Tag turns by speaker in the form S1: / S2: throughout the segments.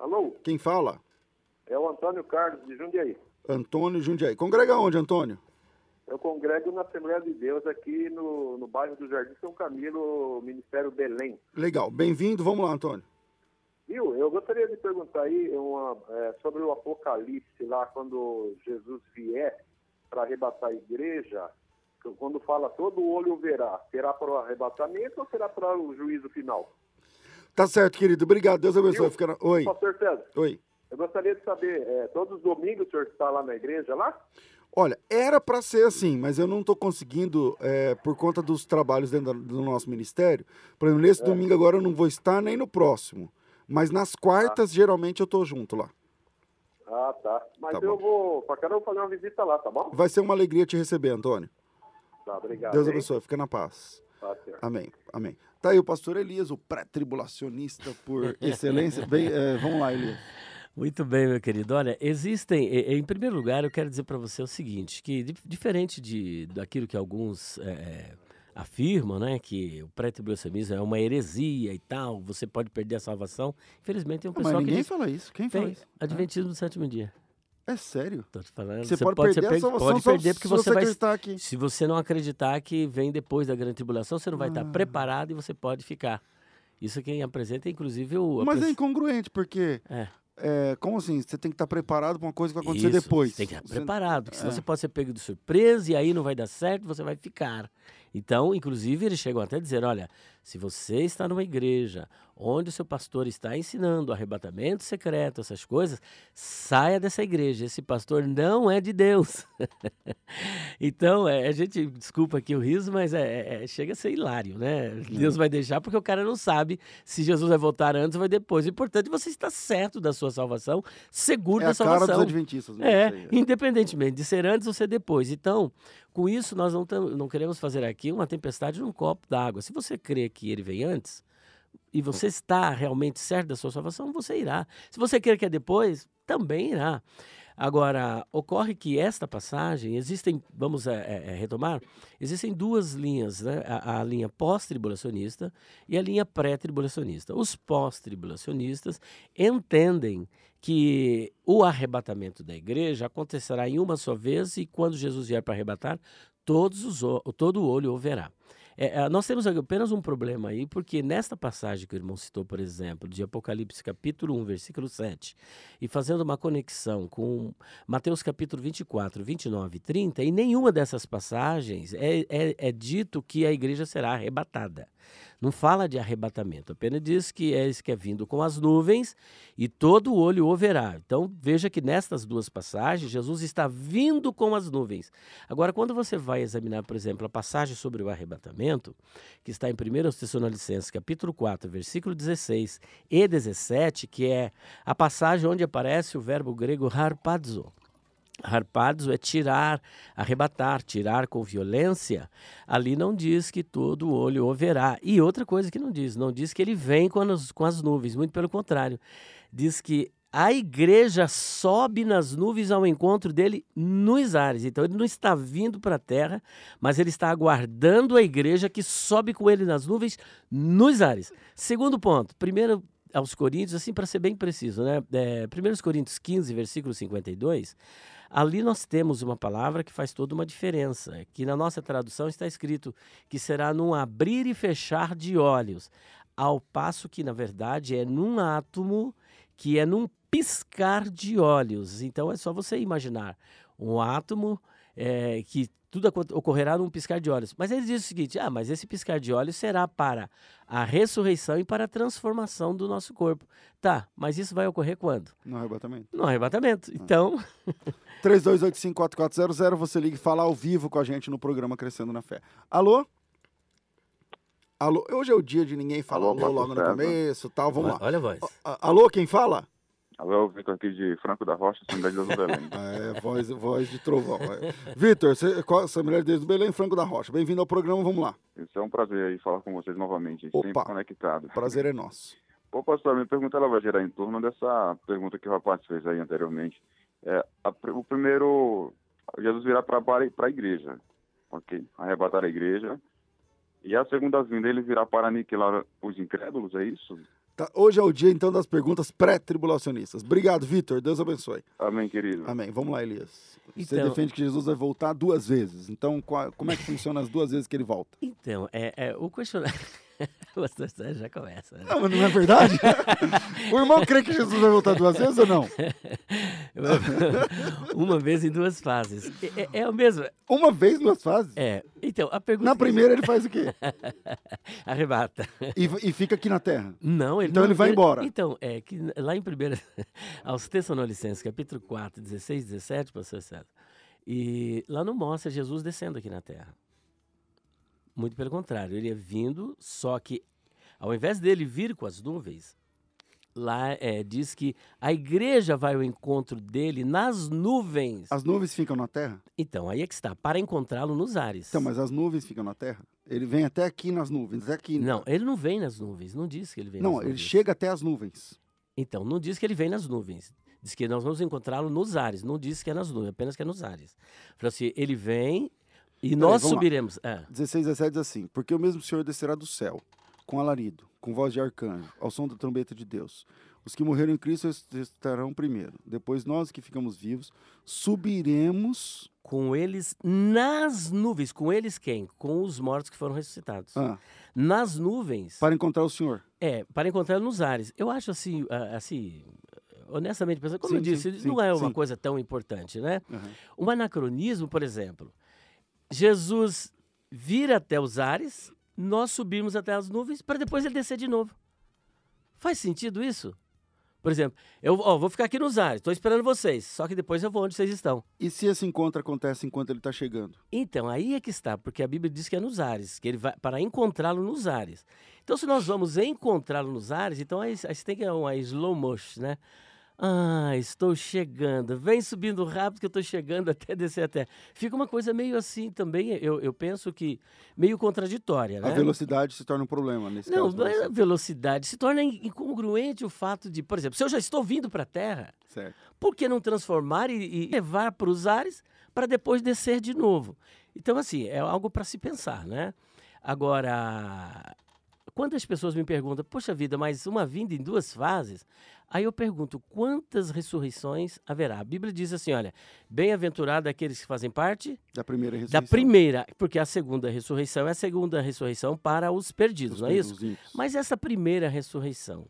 S1: Alô?
S2: Quem fala?
S1: É o Antônio Carlos, de Jundiaí.
S2: Antônio Jundiaí. Congrega onde, Antônio?
S1: Eu congrego na Assembleia de Deus aqui no bairro do Jardim São Camilo, Ministério Belém.
S2: Legal. Bem-vindo. Vamos lá, Antônio.
S1: Viu? Eu gostaria de perguntar aí sobre o Apocalipse, lá quando Jesus vier para arrebatar a igreja, quando fala todo olho verá, será para o arrebatamento ou será para o juízo final?
S2: Tá certo, querido. Obrigado. Deus abençoe. Oi.
S1: Pastor César.
S2: Oi.
S1: Eu gostaria de saber, todos os domingos o senhor está lá na igreja, lá?
S2: Olha, era para ser assim, mas eu não estou conseguindo, por conta dos trabalhos dentro do nosso ministério. Por exemplo, nesse domingo agora eu não vou estar nem no próximo. Mas nas quartas, geralmente, eu estou junto lá.
S1: Ah, tá. Mas
S2: Tá
S1: eu
S2: bom.
S1: vou fazer uma visita lá, tá bom?
S2: Vai ser uma alegria te receber, Antônio.
S1: Tá, obrigado.
S2: Deus abençoe. Fica na paz.
S1: Tá, senhor.
S2: Amém. Amém. Tá aí o pastor Elias, o pré-tribulacionista por excelência. Bem, vamos lá, Elias.
S3: Muito bem, meu querido. Olha, existem, em primeiro lugar, eu quero dizer para você o seguinte, que diferente daquilo que alguns afirmam, né, que o pré-tribulacionismo é uma heresia e tal, você pode perder a salvação. Infelizmente tem um pessoal
S2: Mas
S3: que
S2: ninguém
S3: diz,
S2: fala isso. Quem fala isso?
S3: Adventismo do sétimo dia.
S2: É sério?
S3: Tô te falando.
S2: Você pode perder a salvação
S3: pode perder porque
S2: se você
S3: vai
S2: acreditar aqui.
S3: Se você não acreditar que vem depois da grande tribulação, você não vai estar preparado e você pode ficar. Isso quem apresenta é inclusive
S2: Mas é incongruente, porque... como assim? Você tem que estar preparado para uma coisa que vai acontecer depois.
S3: Você tem que estar preparado, porque senão você pode ser pego de surpresa e aí não vai dar certo, você vai ficar. Então, inclusive, eles chegam até a dizer, olha, se você está numa igreja onde o seu pastor está ensinando arrebatamento secreto, essas coisas, saia dessa igreja, esse pastor não é de Deus. Então, a gente, desculpa aqui o riso, mas chega a ser hilário, né? Deus vai deixar porque o cara não sabe se Jesus vai voltar antes ou vai depois. O importante é você estar certo da sua salvação, seguro da salvação.
S2: É a cara dos adventistas.
S3: Independentemente de ser antes ou ser depois. Então, com isso, nós não queremos fazer aqui uma tempestade num copo d'água. Se você crê que ele vem antes e você está realmente certo da sua salvação, você irá. Se você crê que é depois, também irá. Agora, ocorre que esta passagem, vamos retomar, existem duas linhas, né? A linha pós-tribulacionista e a linha pré-tribulacionista. Os pós-tribulacionistas entendem que o arrebatamento da igreja acontecerá em uma só vez e quando Jesus vier para arrebatar, todo olho o verá. Nós temos apenas um problema aí, porque nesta passagem que o irmão citou, por exemplo, de Apocalipse capítulo 1, versículo 7, e fazendo uma conexão com Mateus capítulo 24, 29 e 30, em nenhuma dessas passagens é dito que a igreja será arrebatada. Não fala de arrebatamento, apenas diz que é vindo com as nuvens e todo olho o verá. Então veja que nestas duas passagens Jesus está vindo com as nuvens. Agora, quando você vai examinar, por exemplo, a passagem sobre o arrebatamento, que está em 1 Tessalonicenses capítulo 4, versículo 16 e 17, que é a passagem onde aparece o verbo grego harpazo. Harpazo é tirar, arrebatar, tirar com violência. Ali não diz que todo olho o verá. E outra coisa que não diz que ele vem com as nuvens, muito pelo contrário. Diz que a igreja sobe nas nuvens ao encontro dele nos ares. Então ele não está vindo para a terra, mas ele está aguardando a igreja que sobe com ele nas nuvens nos ares. Segundo ponto, primeiro aos Coríntios, assim para ser bem preciso, né? 1 Coríntios 15, versículo 52, ali nós temos uma palavra que faz toda uma diferença, que na nossa tradução está escrito que será num abrir e fechar de olhos, ao passo que, na verdade, é num átomo, que é num piscar de olhos. Então, é só você imaginar um átomo que tudo ocorrerá num piscar de olhos. Mas ele diz o seguinte, mas esse piscar de olhos será para a ressurreição e para a transformação do nosso corpo. Tá, mas isso vai ocorrer quando?
S2: No arrebatamento.
S3: No arrebatamento. Então...
S2: 3285-4400, você liga e fala ao vivo com a gente no programa Crescendo na Fé. Alô? Alô? Hoje é o dia de ninguém falar alô logo no começo, tal, vamos lá.
S3: Olha a voz.
S2: Alô, quem fala?
S4: Alô, é o Vitor aqui de Franco da Rocha, Assembleia de Deus do Belém.
S2: Voz de trovão. Vitor, Assembleia de Deus do Belém, Franco da Rocha. Bem-vindo ao programa, vamos lá.
S4: Isso é um prazer aí falar com vocês novamente, sempre conectado.
S2: Prazer é nosso.
S4: Pô, pastor, minha pergunta ela vai girar em torno dessa pergunta que o rapaz fez aí anteriormente. O primeiro, Jesus virá para a igreja, ok? Arrebatar a igreja. E a segunda vinda, ele virá para aniquilar os incrédulos, é isso?
S2: Tá, hoje é o dia, então, das perguntas pré-tribulacionistas. Obrigado, Vitor. Deus abençoe.
S4: Amém, querido.
S2: Amém. Vamos lá, Elias. Você
S3: Então-
S2: defende que Jesus vai voltar 2 vezes. Então, como é que funciona as 2 vezes que ele volta?
S3: Então, o questionário... O pastor já começa. Né?
S2: Não, mas não é verdade? O irmão crê que Jesus vai voltar 2 vezes ou não?
S3: Uma vez em 2 fases. É o mesmo.
S2: Uma vez, 2 fases?
S3: Então, a pergunta...
S2: Na primeira ele faz o quê?
S3: Arrebata.
S2: E fica aqui na terra.
S3: Não,
S2: Então ele vai embora.
S3: Então, que lá em 1 aos Tessalonicenses, capítulo 4, 16, 17, pastor César, e lá não mostra Jesus descendo aqui na terra. Muito pelo contrário, ele é vindo, só que ao invés dele vir com as nuvens, lá diz que a igreja vai ao encontro dele nas nuvens.
S2: As nuvens ficam na terra?
S3: Então, aí é que está, para encontrá-lo nos ares.
S2: Então, mas as nuvens ficam na terra? Ele vem até aqui nas nuvens, até aqui.
S3: Não, ele não vem nas nuvens, não diz que ele vem nas
S2: Não,
S3: nuvens.
S2: ele chega até as nuvens.
S3: Então, não diz que ele vem nas nuvens. Diz que nós vamos encontrá-lo nos ares. Não diz que é nas nuvens, apenas que é nos ares. Falou assim, ele vem e nós
S2: vamos lá.
S3: subiremos.
S2: 16, 17 diz assim: porque o mesmo Senhor descerá do céu, com alarido, com voz de arcanjo, ao som da trombeta de Deus. Os que morreram em Cristo estarão primeiro. Depois nós que ficamos vivos, subiremos...
S3: Com eles nas nuvens. Com eles quem? Com os mortos que foram ressuscitados. Nas nuvens.
S2: Para encontrar o Senhor.
S3: Para encontrar nos ares. Eu acho assim, honestamente, como eu disse,
S2: sim,
S3: não é uma
S2: sim.
S3: coisa tão importante, né?
S2: Uhum.
S3: Um anacronismo, por exemplo, Jesus vir até os ares, nós subimos até as nuvens, para depois ele descer de novo. Faz sentido isso? Por exemplo, eu vou ficar aqui nos ares, estou esperando vocês, só que depois eu vou onde vocês estão.
S2: E se esse encontro acontece enquanto ele está chegando?
S3: Então, aí é que está, porque a Bíblia diz que é nos ares, que ele vai para encontrá-lo nos ares. Então, se nós vamos encontrá-lo nos ares, então aí você tem que ir uma slow motion, né? Estou chegando, vem subindo rápido que eu estou chegando até descer a terra. Fica uma coisa meio assim também, eu penso que meio contraditória, né?
S2: A velocidade se torna um problema nesse caso.
S3: Não é a velocidade, se torna incongruente o fato de, por exemplo, se eu já estou vindo para a terra,
S2: Certo.
S3: por que não transformar e levar para os ares para depois descer de novo? Então, assim, é algo para se pensar, né? Agora, quantas pessoas me perguntam, poxa vida, mas uma vinda em 2 fases? Aí eu pergunto, quantas ressurreições haverá? A Bíblia diz assim, olha, bem-aventurado aqueles que fazem parte
S2: Da primeira ressurreição.
S3: da primeira, porque a segunda ressurreição é a segunda ressurreição para os perdidos, não é isso?
S2: Os ímpios.
S3: Mas essa primeira ressurreição,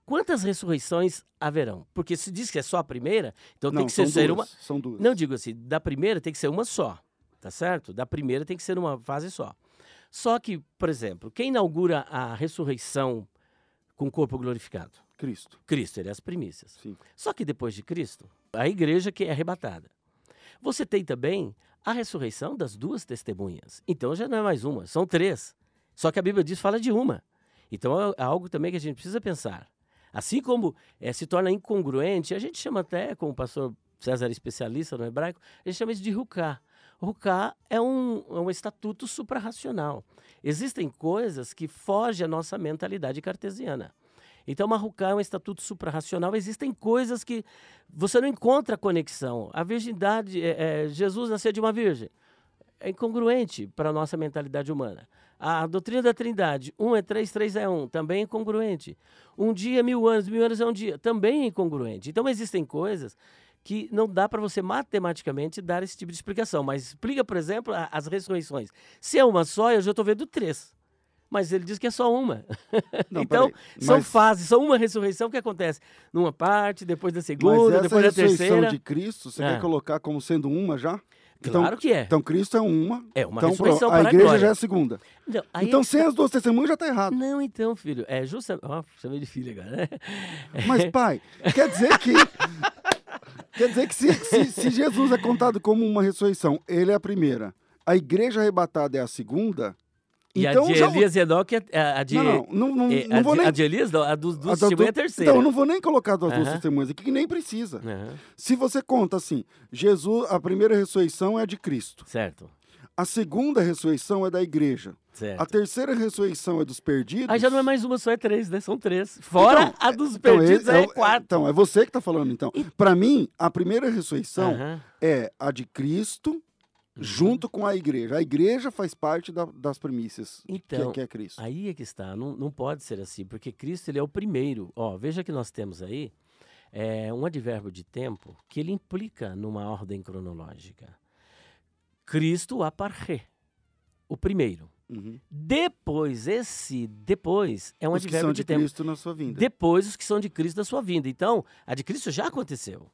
S3: quantas ressurreições haverão? Porque se diz que é só a primeira, então tem
S2: Não,
S3: que ser
S2: são
S3: uma...
S2: duas. São duas.
S3: Não, digo assim, da primeira tem que ser uma só, tá certo? Da primeira tem que ser uma fase só. Só que, por exemplo, quem inaugura a ressurreição com o corpo glorificado?
S2: Cristo.
S3: Cristo, ele é as primícias.
S2: Sim.
S3: Só que depois de Cristo, a igreja que é arrebatada. Você tem também a ressurreição das 2 testemunhas. Então já não é mais uma, são 3. Só que a Bíblia fala de uma. Então é algo também que a gente precisa pensar. Assim como se torna incongruente, a gente chama até, como o pastor César é especialista no hebraico, a gente chama isso de ruká. Ruká é um estatuto suprarracional. Existem coisas que fogem à nossa mentalidade cartesiana. Então, uma ruká é um estatuto suprarracional. Existem coisas que você não encontra conexão. A virgindade, Jesus nasceu de uma virgem. É incongruente para a nossa mentalidade humana. A doutrina da Trindade, 1 é 3, 3 é 1, também é incongruente. Um dia, 1000 anos, 1000 anos é um dia, também é incongruente. Então, existem coisas que não dá para você matematicamente dar esse tipo de explicação. Mas explica, por exemplo, as ressurreições. Se é uma só, eu já estou vendo 3. Mas ele diz que é só uma.
S2: Não,
S3: Então,
S2: peraí,
S3: são
S2: mas-
S3: fases, são uma ressurreição que acontece numa parte, depois da segunda,
S2: Mas essa
S3: depois da
S2: ressurreição
S3: terceira.
S2: de Cristo, você quer colocar como sendo uma já?
S3: Claro que é.
S2: Então Cristo é uma.
S3: É uma
S2: então,
S3: ressurreição
S2: a
S3: para a
S2: igreja
S3: glória.
S2: já é a segunda.
S3: Não, aí
S2: Então
S3: é-
S2: sem as 2 testemunhas já está errado.
S3: Não, então, filho, é justamente... Ó, chamei de filho agora, né?
S2: Mas, pai, quer dizer que... Quer dizer que se Jesus é contado como uma ressurreição, ele é a primeira, a igreja arrebatada é a segunda,
S3: E
S2: então
S3: a de
S2: já...
S3: Elias e Enoque, a de...
S2: Não vou nem...
S3: A de Elias, não, a dos
S2: a da-
S3: testemunhos é a terceira.
S2: Então, eu não vou nem colocar as 2
S3: Aham.
S2: testemunhas aqui, que nem precisa.
S3: Aham,
S2: Se você conta assim, Jesus, a primeira ressurreição é a de Cristo,
S3: certo,
S2: a segunda ressurreição é da igreja,
S3: certo.
S2: a terceira ressurreição é dos perdidos...
S3: Aí já não é mais uma, só é 3, né? São 3. Fora
S2: Então,
S3: a dos
S2: então,
S3: perdidos, aí é 4.
S2: Então, é você que está falando, então. Para mim, a primeira ressurreição
S3: Aham.
S2: é a de Cristo, junto com a igreja. A igreja faz parte das premissas
S3: Então,
S2: que é Cristo.
S3: aí é que está. Não pode ser assim, porque Cristo ele é o primeiro. Ó, veja que nós temos aí um advérbio de tempo que ele implica numa ordem cronológica. Cristo aparche, o primeiro.
S2: Uhum.
S3: Depois é um
S2: Os que
S3: advérbio
S2: são
S3: de
S2: de
S3: tempo.
S2: Cristo na sua vinda.
S3: Depois os que são de Cristo da sua vinda. Então, a de Cristo já aconteceu.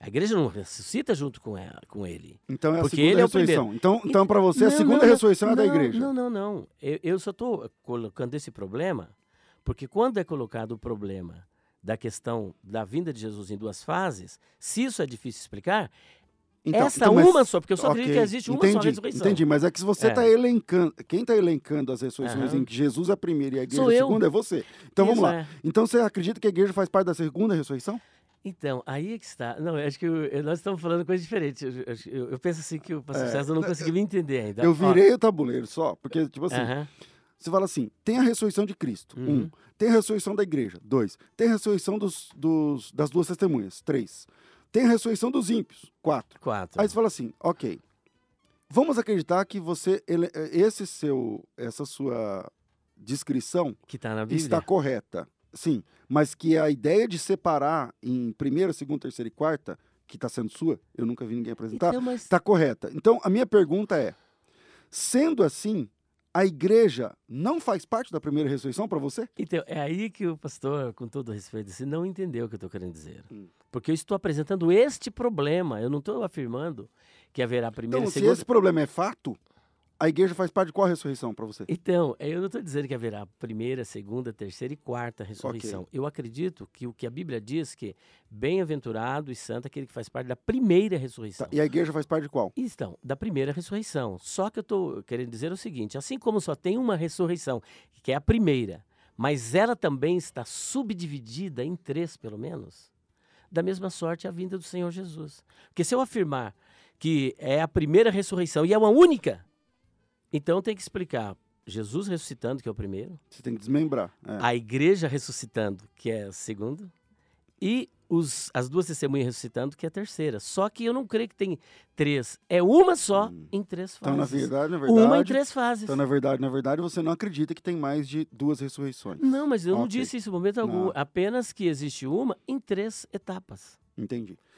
S3: A igreja não ressuscita junto com ele.
S2: Então é a
S3: Porque
S2: segunda
S3: ele é o
S2: ressurreição. Então para você, a segunda ressurreição é da igreja.
S3: Não. Eu só estou colocando esse problema, porque quando é colocado o problema da questão da vinda de Jesus em duas fases, se isso é difícil explicar, uma só, porque eu só acredito que existe uma só ressurreição.
S2: Entendi, mas é que se você está elencando, quem está elencando as ressurreições em que Jesus é a primeira e a igreja é a segunda é você. Então vamos lá. Então você acredita que a igreja faz parte da segunda ressurreição?
S3: Então, aí é que está. Não, acho que nós estamos falando coisa diferente. Eu penso assim que o pastor César não conseguiu me entender ainda.
S2: Eu virei o tabuleiro só, porque, tipo assim, você fala assim, tem a ressurreição de Cristo, tem a ressurreição da igreja, 2, tem a ressurreição das duas testemunhas, 3, tem a ressurreição dos ímpios, 4. Aí você fala assim, ok, vamos acreditar que essa sua descrição
S3: que tá na Bíblia
S2: está correta. Sim, mas que a ideia de separar em primeira, segunda, terceira e quarta, que está sendo sua, eu nunca vi ninguém apresentar, está correta. Então, a minha pergunta é, sendo assim, a igreja não faz parte da primeira ressurreição para você?
S3: Então, é aí que o pastor, com todo respeito, não entendeu o que eu estou querendo dizer. Porque eu estou apresentando este problema, eu não estou afirmando que haverá primeira e segunda...
S2: se esse problema é fato, a igreja faz parte de qual ressurreição para você?
S3: Então, eu não estou dizendo que haverá primeira, segunda, terceira e quarta ressurreição. Okay. Eu acredito que o que a Bíblia diz que bem-aventurado e santo é aquele que faz parte da primeira ressurreição.
S2: Tá, e a igreja faz parte de qual?
S3: Então, da primeira ressurreição. Só que eu estou querendo dizer o seguinte, assim como só tem uma ressurreição, que é a primeira, mas ela também está subdividida em 3, pelo menos, da mesma sorte a vinda do Senhor Jesus. Porque se eu afirmar que é a primeira ressurreição e é uma única... Então tem que explicar Jesus ressuscitando, que é o primeiro.
S2: Você tem que desmembrar.
S3: A igreja ressuscitando, que é o segundo. E as duas testemunhas ressuscitando, que é a terceira. Só que eu não creio que tem 3. É uma só em 3 fases.
S2: Então, na verdade...
S3: Uma em 3 fases.
S2: Então, na verdade, você não acredita que tem mais de 2 ressurreições.
S3: Não, mas eu não disse isso em momento algum. Apenas que existe uma em 3 etapas.
S2: Entendi.